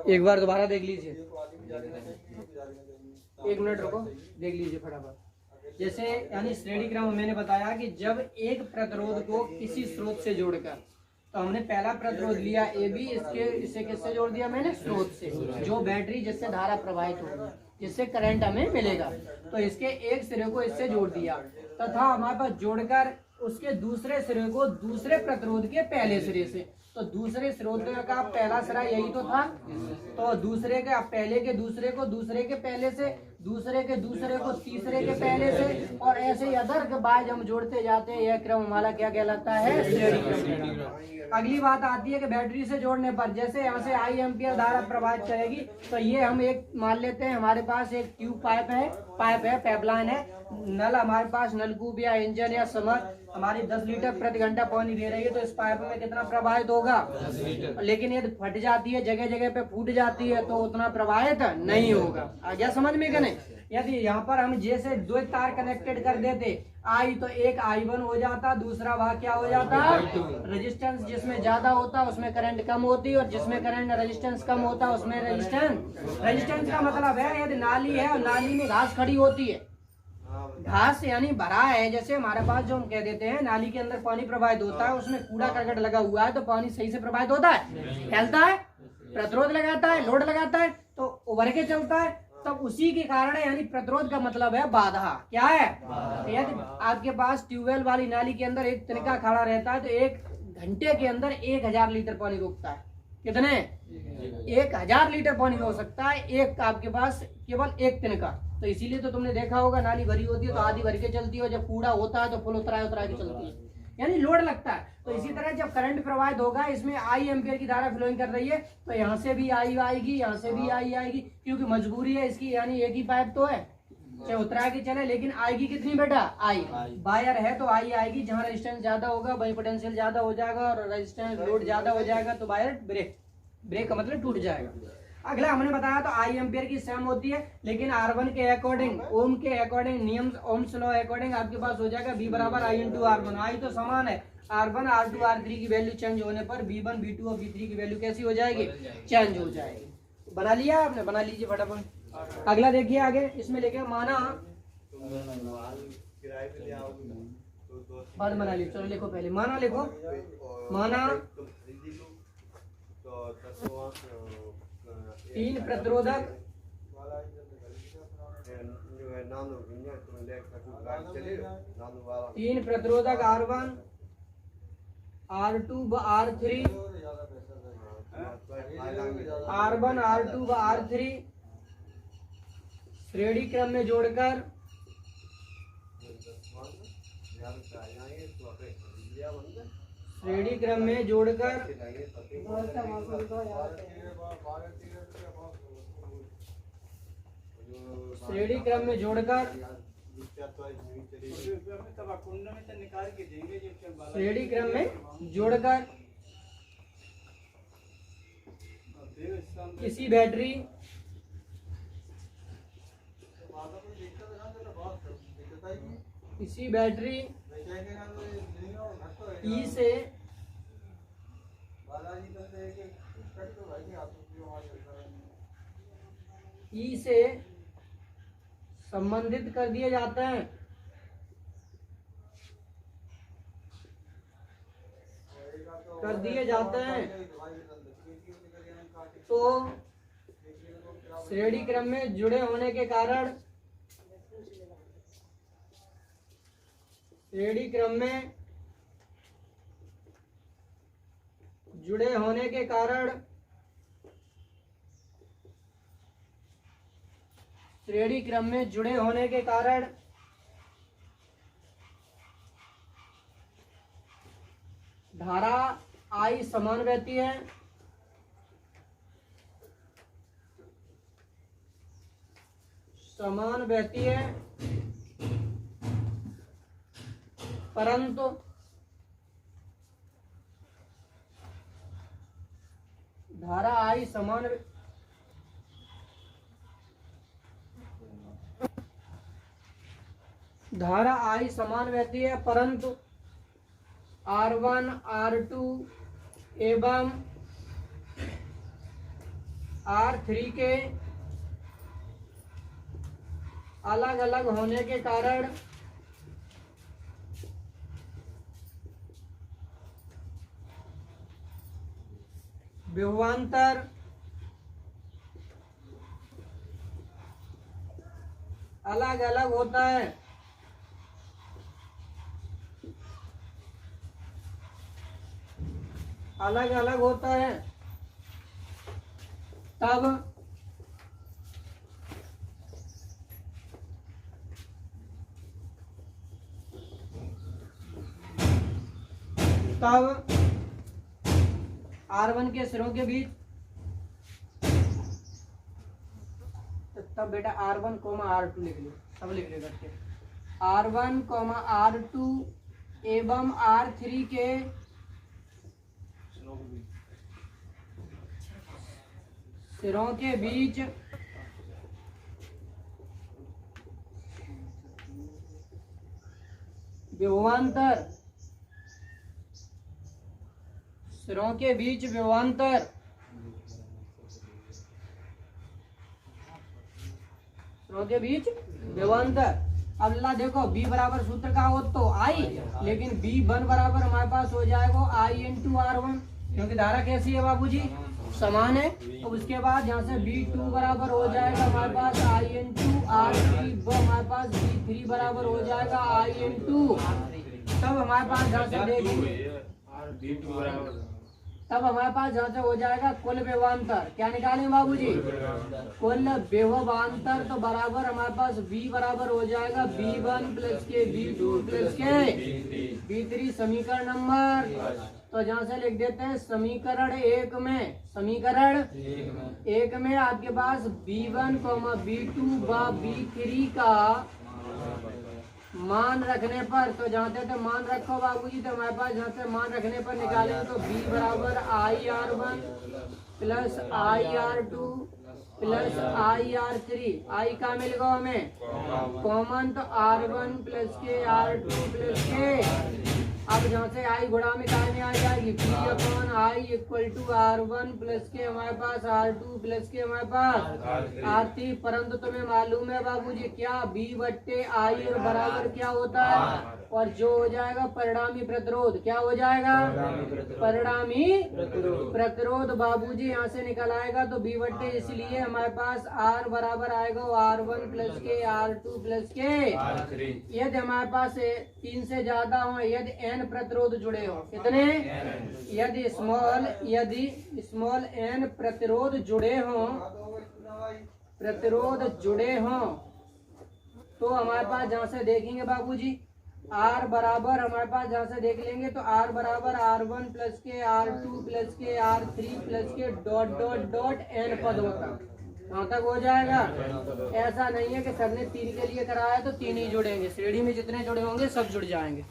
एक बार दोबारा देख लीजिए, 1 मिनट रुको, देख लीजिए फटाफट। जैसे यानी श्रेणी क्रम मैंने बताया कि जब एक प्रतिरोध को किसी स्रोत से जोड़कर, तो हमने पहला प्रतिरोध लिया ए बी, इसे किससे जोड़ दिया मैंने, स्रोत से, जो बैटरी जिससे धारा प्रवाहित होगी, जिससे करंट हमें मिलेगा, तो इसके एक सिरे को इससे जोड़ दिया, तथा हमारे पास जोड़कर उसके दूसरे सिरे को दूसरे प्रतिरोध के पहले सिरे से, तो दूसरे स्रोत का पहला सिरा यही तो था, तो दूसरे के पहले के दूसरे को दूसरे के पहले से, दूसरे के दूसरे को तीसरे के पहले से, और ऐसे ही अदर के बाद हम जोड़ते जाते हैं। यह क्रम हमारा क्या कहलाता है, श्रेणी क्रम। अगली बात आती है कि बैटरी से जोड़ने पर जैसे यहाँ से आई एम्पियर धारा प्रवाहित करेगी, तो ये हम एक मान लेते हैं, हमारे पास एक ट्यूब पाइप है, पाइपलाइन है, नल हमारे पास नलकूप या इंजन या समर हमारी 10 लीटर प्रति घंटा पानी दे रही है, तो इस पाइप में कितना प्रवाहित होगा, लेकिन यदि फट जाती है, जगह जगह पे फूट जाती है, तो उतना प्रवाहित नहीं होगा। आ गया समझ में कि नहीं? यदि यहाँ पर हम जैसे 2 तार कनेक्टेड कर देते आई, तो एक I1 हो जाता, दूसरा वह क्या हो जाता, रेजिस्टेंस जिसमें ज्यादा होता उसमें करंट कम होती, और जिसमें करंट रेजिस्टेंस कम होता उसमें रेजिस्टेंस का मतलब है यदि नाली है और नाली में घास खड़ी होती है, घास यानी भरा है, जैसे हमारे पास जो हम कह देते हैं नाली के अंदर पानी प्रवाहित होता है, उसमें कूड़ा करकट लगा हुआ है, तो पानी सही से प्रवाहित होता है, फैलता है, प्रतिरोध लगाता है, लोड लगाता है, तो उभर के चलता है, तब उसी के कारण यानी प्रतिरोध का मतलब है बाधा। क्या है? यदि आपके पास ट्यूबवेल वाली नाली के अंदर एक तिनका खड़ा रहता है, तो 1 घंटे के अंदर 1000 लीटर पानी रोकता है। कितने? 1000 लीटर पानी हो सकता है एक आपके पास केवल एक तिनका। तो इसीलिए तो तुमने देखा होगा नाली भरी होती है तो आधी भर के चलती है, जब कूड़ा होता है तो फुल उतरा के चलती है, यानी लोड लगता है। तो इसी तरह जब करंट प्रवाहित होगा, इसमें आई एम्पियर की धारा फ्लोइंग कर रही है, तो यहाँ से भी आई आएगी, यहाँ से भी आई आएगी, क्योंकि मजबूरी है इसकी, यानी एक ही पाइप तो है, चाहे उतरा के चले, लेकिन आएगी कितनी बेटा, आई। वायर है तो आई आएगी, जहाँ रेजिस्टेंस ज्यादा होगा वही पोटेंशियल ज्यादा हो जाएगा, और रेजिस्टेंस लोड ज्यादा हो जाएगा तो वायर ब्रेक का मतलब टूट जाएगा। अगला हमने बताया तो आई एम्पियर की सेम होती है, लेकिन R1 के अकॉर्डिंग, ओम के अकॉर्डिंग, नियम ओम्स लॉ अकॉर्डिंग आपके पास हो जाएगा V बराबर I इंटू R1। आई तो समान है, R1 R2 R3 की वैल्यू चेंज होने पर V1 V2 और V3 की वैल्यू कैसी हो जाएगी, चेंज हो जाएगी। बना लिया आपने? बना लीजिए फटाफट। अगला देखिए आगे, इसमें लेके माना बाद बना लीजिए, चलो लिखो पहले, माना लिखो, माना 3 प्रतिरोधक R1 R2 व R3, R1 R2 व R3 श्रेणी क्रम में जोड़कर श्रेणी क्रम में जोड़कर श्रेणी क्रम में जोड़कर श्रेणी क्रम में जोड़कर किसी बैटरी E से संबंधित कर दिए जाते हैं, तो श्रेणी क्रम में जुड़े होने के कारण श्रेणी क्रम में जुड़े होने के कारण श्रेणी क्रम में जुड़े होने के कारण धारा I समान बहती है, परंतु धारा I समान बहती है, परंतु R1 R2 एवं R3 के अलग अलग होने के कारण विभवांतर अलग अलग होता है। अलग अलग होता है तब R1 के सिरों के बीच, तब बेटा R1, R2 लिख लो, सब लिख लो करके। R1, R2 एवं R3 के सिरों के बीच विभवांतर, सिरों के बीच विभवांतर अब ला देखो B बराबर सूत्र का हो तो I, लेकिन B1 बराबर हमारे पास हो जाएगा I इंटू R1, क्योंकि धारा कैसी है बाबूजी, समान है। तो उसके बाद यहाँ से B2 बराबर हो जाएगा हमारे पास I इंटू R3, वो हमारे पास B3 बराबर हो जाएगा I इंटू, तब हमारे पास यहाँ से देखेंगे, तब हमारे पास यहाँ से हो जाएगा कुल विभवांतर। क्या निकालेंगे बाबूजी, कुल विभवांतर, तो बराबर हमारे पास B बराबर हो जाएगा B1 प्लस के B2 प्लस के B3 समीकरण नंबर। तो जहाँ से लिख देते हैं समीकरण एक में आपके पास B1, B2 व B3 का मान रखने पर, तो जानते थे मान रखो बाबूजी, तो हमारे पास यहाँ से मान रखने पर निकालेंगे तो B बराबर IR1 plus IR2 plus IR3, I का मिल गया हमें कॉमन, तो R1 प्लस के R2 प्लस के, अब जहाँ से I गुणा में काय में आ जाएगी P upon I equal to R1 plus के हमारे पास R2 प्लस के हमारे पास R3, परंतु तुम्हें मालूम है बाबूजी क्या B बट्टे I और बराबर क्या होता है, और जो हो जाएगा परिणामी प्रतिरोध, क्या हो जाएगा परिणामी प्रतिरोध बाबूजी यहाँ से निकल आएगा। तो B बट्टे, इसलिए हमारे पास R बराबर आएगा R1 प्लस के R2 प्लस के, यदि हमारे पास 3 से ज्यादा हो, यदि N प्रतिरोध जुड़े हो, कितने, यदि स्मॉल n प्रतिरोध जुड़े हो, तो हमारे पास जहाँ से देखेंगे बाबूजी R बराबर हमारे पास जहाँ से देख लेंगे तो R बराबर R1 प्लस के R2 प्लस के R3 प्लस के डॉट डॉट डॉट n पद होता, कहाँ तक हो जाएगा। ऐसा नहीं है कि सर ने 3 के लिए कराया तो 3 ही जुड़ेंगे, श्रेणी में जितने जुड़े होंगे सब जुड़ जाएंगे।